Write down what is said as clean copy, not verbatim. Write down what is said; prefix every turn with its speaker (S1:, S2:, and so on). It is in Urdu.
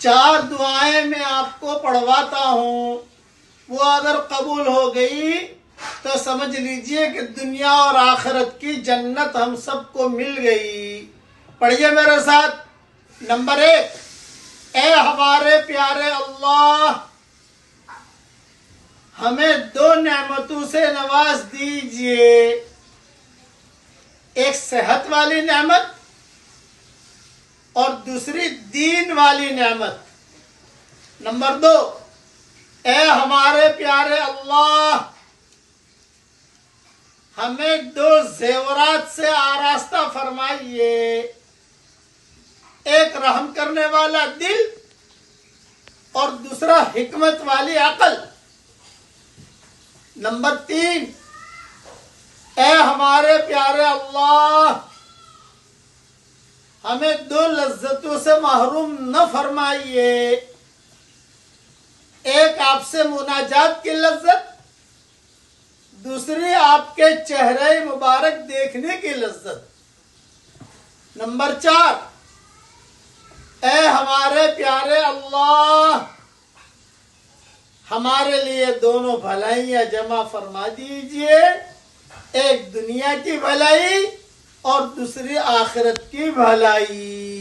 S1: 4 دعائیں میں آپ کو پڑھواتا ہوں، وہ اگر قبول ہو گئی تو سمجھ لیجئے کہ دنیا اور آخرت کی جنت ہم سب کو مل گئی۔ پڑھیے میرے ساتھ۔ نمبر 1، اے ہمارے پیارے اللہ، ہمیں 2 نعمتوں سے نواز دیجئے، ایک صحت والی نعمت اور دوسری دین والی نعمت۔ نمبر 2، اے ہمارے پیارے اللہ، ہمیں 2 زیورات سے آراستہ فرمائیے، ایک رحم کرنے والا دل اور دوسرا حکمت والی عقل۔ نمبر 3، اے ہمارے پیارے اللہ، ہمیں 2 لذتوں سے محروم نہ فرمائیے، ایک آپ سے مناجات کی لذت، دوسری آپ کے چہرے مبارک دیکھنے کی لذت۔ نمبر 4، اے ہمارے پیارے اللہ، ہمارے لیے دونوں بھلائیاں جمع فرما دیجئے، ایک دنیا کی بھلائی اور دوسری آخرت کی بھلائی۔